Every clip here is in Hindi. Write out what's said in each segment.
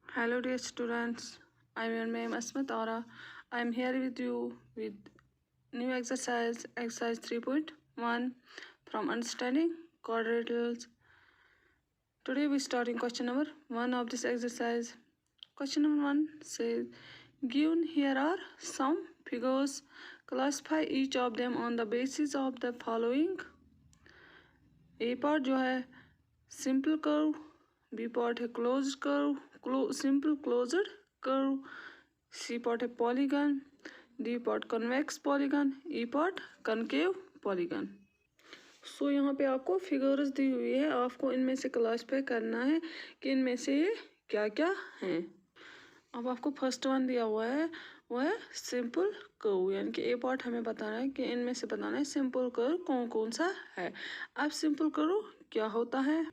Hello dear students, I am your name Asmat Aura. I am here with you with new exercise 3.1 from understanding quadrilaterals. Today we starting question number 1 of this exercise. Question number 1 says, given here are some figures, classify each of them on the basis of the following. A part जो है सिंपल कर्व, बी पार्ट है close curve, simple closed curve, C part है polygon, D part convex polygon, E part concave polygon. So यहाँ पे आपको फिगर्स दी हुई है, आपको इनमें से क्लासिफाई करना है कि इनमें से ये क्या क्या हैं। अब आपको फर्स्ट वन दिया हुआ है वो है सिंपल कर्व, यानी कि ए पार्ट हमें बताना है कि इनमें से बताना है सिंपल कर्व कौन कौन सा है। अब सिंपल कर्व क्या होता है,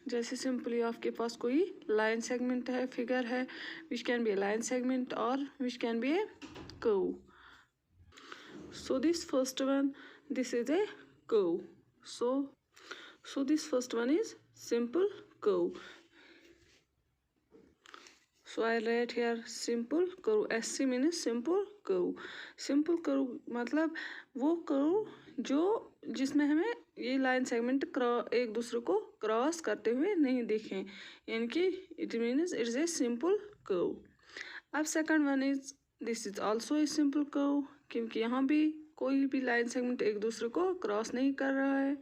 जैसे सिंपली आपके पास कोई लाइन सेगमेंट है, फिगर है, which can be a line segment और which can be a curve. So this first one, this is a curve, so this first one is simple curve. So I write here simple curve, SC means simple curve. Simple curve मतलब वो कर्व जो जिसमें हमें ये लाइन सेगमेंट एक दूसरे को क्रॉस करते हुए नहीं दिखे, यानी कि it means it is a simple curve. अब second one is this is also a simple curve, क्योंकि यहाँ भी कोई भी लाइन सेगमेंट एक दूसरे को क्रॉस नहीं कर रहा है।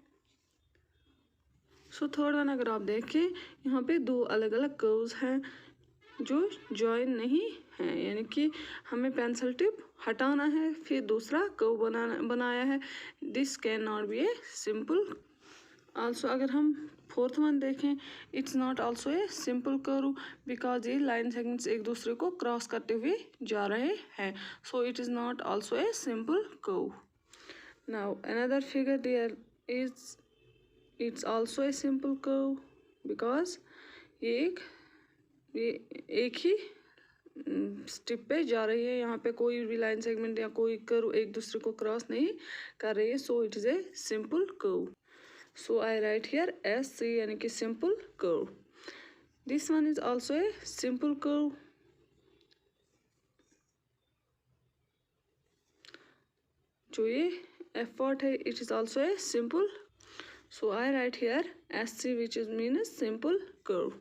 सो थर्ड वन अगर आप देखें, यहाँ पे दो अलग अलग कर्व्स हैं जो जॉइन नहीं है, यानी कि हमें पेंसिल टिप हटाना है फिर दूसरा कर्व बनाया है। This can not be a simple. Also अगर हम फोर्थ वन देखें, it's not also a simple curve because ये लाइन सेगमेंट्स एक दूसरे को क्रॉस करते हुए जा रहे हैं, so it is not also a simple curve. Now another figure there is it's also a simple curve because ये एक ही स्टिप पे जा रही है, यहाँ पे कोई भी लाइन सेगमेंट या कोई कर्व एक दूसरे को क्रॉस नहीं कर रही है, so it is a simple curve. So I write here S C यानी कि simple curve. This one is also a simple curve. जो ये एफ पार्ट है it is also a simple, so I write here S C which is mean simple curve.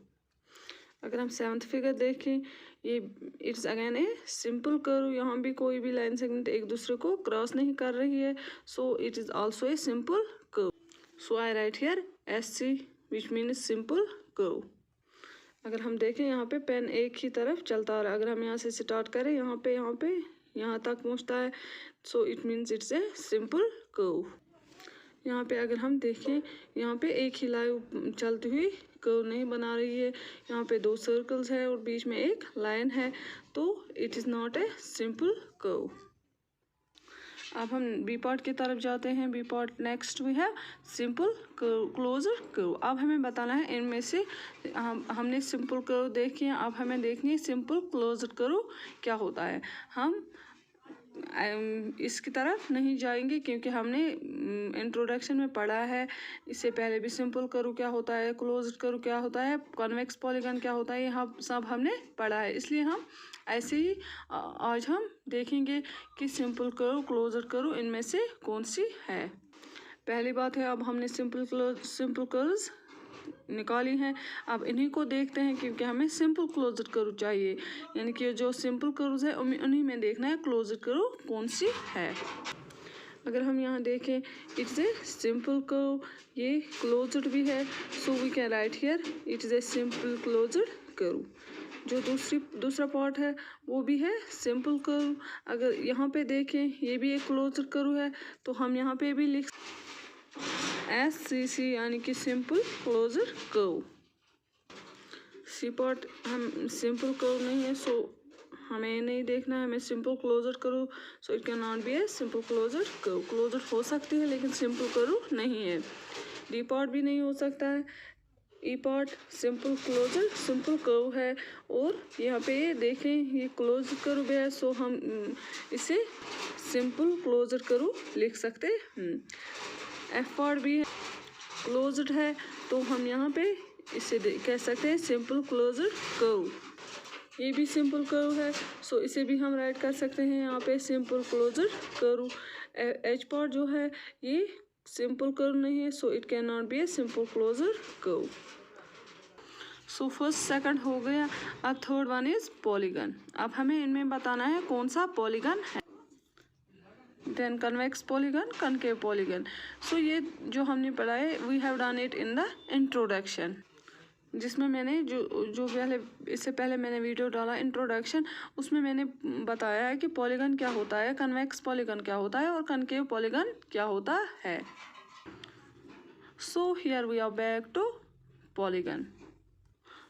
अगर हम सेवन्थ फिगर देखें, ये it's again a simple curve, यहाँ भी कोई भी लाइन सेगमेंट एक दूसरे को क्रॉस नहीं कर रही है, so it is also a simple curve. So I write here S C which means simple curve. अगर हम देखें यहाँ पे पेन एक ही तरफ चलता आ रहा है, अगर हम यहाँ से स्टार्ट करें यहाँ तक पहुँचता है, so it means it's a simple curve. यहाँ पे अगर हम देखें, यहाँ पे एक ही लाइन चलती हुई कर्व नहीं बना रही है, यहाँ पे दो सर्कल्स है और बीच में एक लाइन है, तो it is not a simple curve. अब हम बी पार्ट की तरफ जाते हैं। B part next we have simple curve, closed curve. अब हमें बताना है इनमें से हमने सिंपल कर्व देखी है, अब हमें देखनी है सिंपल क्लोज्ड कर्व क्या होता है। हम इसकी तरफ नहीं जाएंगे क्योंकि हमने इंट्रोडक्शन में पढ़ा है, इससे पहले भी सिंपल कर्व क्या होता है, क्लोज्ड कर्व क्या होता है, कॉन्वेक्स पॉलीगन क्या होता है, ये सब हमने पढ़ा है। इसलिए हम ऐसे ही आज हम देखेंगे कि सिंपल कर्व क्लोज्ड कर्व इनमें से कौन सी है। पहली बात है, अब हमने सिंपल कर्व्स निकाली हैं, अब इन्हीं को देखते हैं क्योंकि हमें सिंपल क्लोज्ड कर्व चाहिए, यानी कि जो सिंपल कर्व्स है उन्हीं में देखना है क्लोज्ड कर्व कौन सी है। अगर हम यहाँ देखें, इट्स ए सिंपल कर्व, ये क्लोज्ड भी है, so we can write here it is a simple closed curve. जो दूसरा पार्ट है वो भी है सिंपल कर्व। अगर यहाँ पे देखें ये भी एक क्लोज्ड कर्व है, तो हम यहाँ पे भी लिख एस सी सी यानी कि simple closed curve. C part हम सिंपल कर्व नहीं है, सो हमें नहीं देखना है, हमें simple closed curve, so it can not be a simple closed curve. Closed हो सकती है लेकिन सिंपल कर्व नहीं है। डी पार्ट भी नहीं हो सकता है। ई पार्ट सिंपल कर्व है, और यहाँ पे ये देखें ये क्लोज्ड कर्व है, सो हम इसे सिंपल क्लोज्ड कर्व लिख सकते हैं। एफ पार्ट भी क्लोज्ड है, तो हम यहाँ पे इसे कह सकते हैं सिंपल क्लोज्ड कर्व। ये भी सिंपल कर्व है, सो इसे भी हम राइट कर सकते हैं यहाँ पे simple closed curve. H part जो है ये सिंपल कर्व नहीं है, so it can not be a simple closed curve. So first second हो गया। अब थर्ड वन इज पॉलीगन। अब हमें इनमें बताना है कौन सा पॉलीगन है। Then convex polygon, concave polygon. So ये जो हमने पढ़ा है we have done it in the introduction, जिसमें मैंने जो पहले इससे पहले मैंने वीडियो डाला इंट्रोडक्शन, उसमें मैंने बताया है कि पॉलीगन क्या होता है, कन्वेक्स पॉलीगन क्या होता है और कनकेव पॉलीगन क्या होता है। So here we are back to polygon.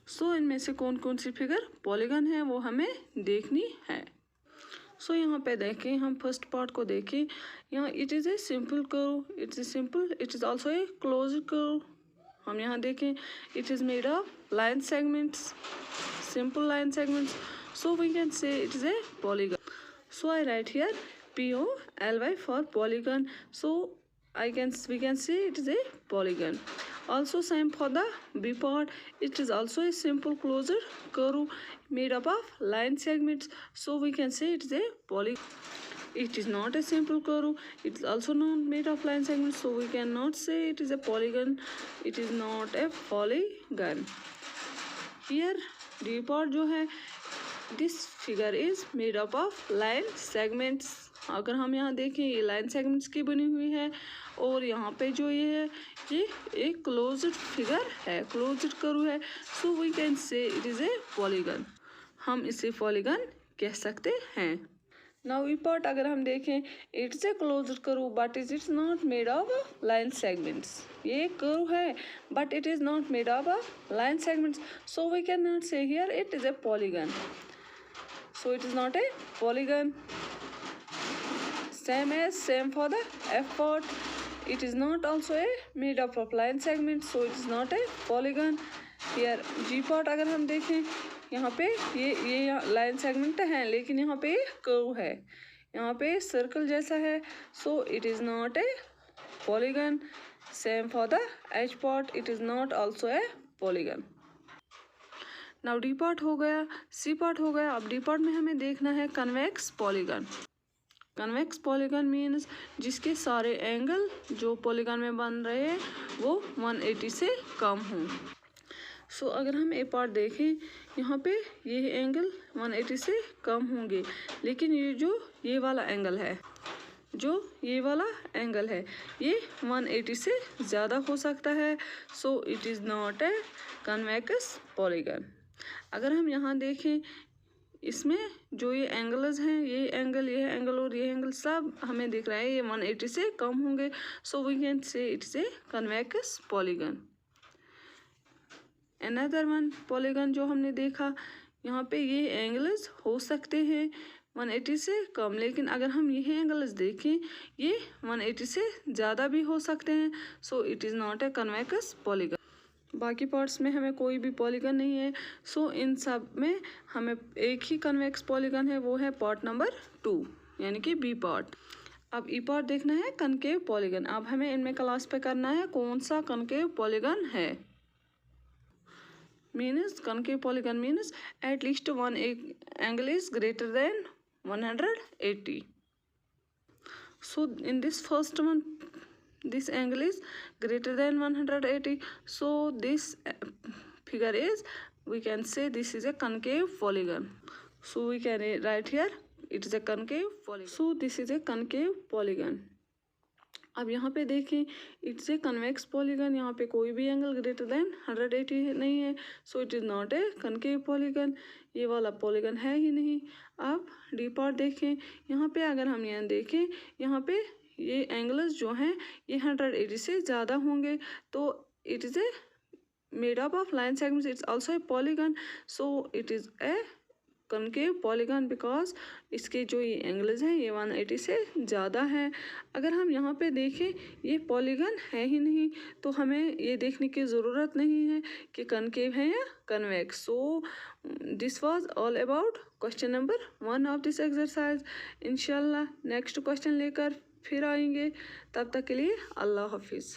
So इनमें से कौन कौन सी फिगर पॉलीगन है वो हमें देखनी है। सो यहाँ पे देखें, हम फर्स्ट पार्ट को देखें। यहाँ it is a simple curve, it's a simple, it is also a closed curve. हम यहाँ देखें it is made of line segments, simple line segments, so we can say it is a polygon. So I write here POLY for polygon, so we can say it is a polygon. Also same for the B part, it is also a simple closed curve made up of line segments, so we can say it is a polygon. It is not a simple curve, it is also not made of line segments, so we cannot say it is a polygon. It is not a polygon. Here D part जो है, this figure is made up of line segments. अगर हम यहाँ देखें ये लाइन सेगमेंट्स की बनी हुई है और यहाँ पे जो ये है ये एक क्लोज्ड फिगर है, क्लोज्ड कर्व है, so we can say it is a polygon. हम इसे पॉलीगन कह सकते हैं। नाउ ई पार्ट अगर हम देखें it is a closed curve but it's not made of line segments. ये कर्व है but it is not made of line segments, so we can not say here it is a polygon. So it is not a polygon. Same for the F part. It is not also a made up of line segments, so it is not a polygon. Here G part अगर हम देखें यहाँ पे ये लाइन सेगमेंट है लेकिन यहाँ पे कर्व है, यहाँ पे सर्कल जैसा है, so it is not a polygon. Same for the H part. It is not also a polygon. Now D part हो गया, सी पार्ट हो गया। अब डी पार्ट में हमें देखना है convex polygon. Convex polygon means जिसके सारे एंगल जो पॉलीगन में बन रहे हैं वो 180 से कम हों। सो अगर हम ए पार्ट देखें यहाँ पे ये एंगल 180 से कम होंगे, लेकिन ये वाला एंगल है, जो ये वाला एंगल है ये 180 से ज़्यादा हो सकता है, so it is not A convex polygon. अगर हम यहाँ देखें इसमें जो ये एंगल्स हैं, ये एंगल और ये एंगल सब हमें दिख रहा है ये 180 से कम होंगे, so we can say it's a convex polygon. Another one polygon जो हमने देखा यहाँ पे ये एंगल्स हो सकते हैं 180 से कम, लेकिन अगर हम ये एंगल्स देखें ये 180 से ज़्यादा भी हो सकते हैं, so it is not A convex polygon. बाकी पार्ट्स में हमें कोई भी पॉलीगन नहीं है, सो इन सब में हमें एक ही कन्वेक्स पॉलीगन है, वो है पार्ट नंबर 2 यानी कि बी पार्ट। अब ई पार्ट देखना है कनकेव पॉलीगन। अब हमें इनमें क्लास पे करना है कौन सा कनकेव पॉलीगन है। Means concave polygon means at least one angle is greater than 180. So in this first one this angle is greater than 180, so this figure is, we can say this is a concave polygon, so we can write here it is a concave polygon. So this is a concave polygon. अब यहाँ पे देखें इट्स ए कन्वेक्स पॉलीगन, यहाँ पे कोई भी एंगल ग्रेटर देन 180 नहीं है, so it is not A concave polygon, ये वाला पॉलीगन है ही नहीं। अब डी पार्ट देखें, यहाँ पे अगर हम यहाँ देखें यहाँ पे ये एंगल्स जो हैं ये 180 से ज़्यादा होंगे, तो it is A made up of line segments, it's also a polygon, so it is A concave polygon because इसके जो ये एंगल्स हैं ये 180 से ज़्यादा हैं। अगर हम यहाँ पे देखें ये पॉलीगन है ही नहीं, तो हमें ये देखने की ज़रूरत नहीं है कि कनकेव है या convex. So this was all about question number 1 of this exercise. इंशाल्लाह नेक्स्ट क्वेश्चन लेकर फिर आएंगे, तब तक के लिए अल्लाह हाफिज़।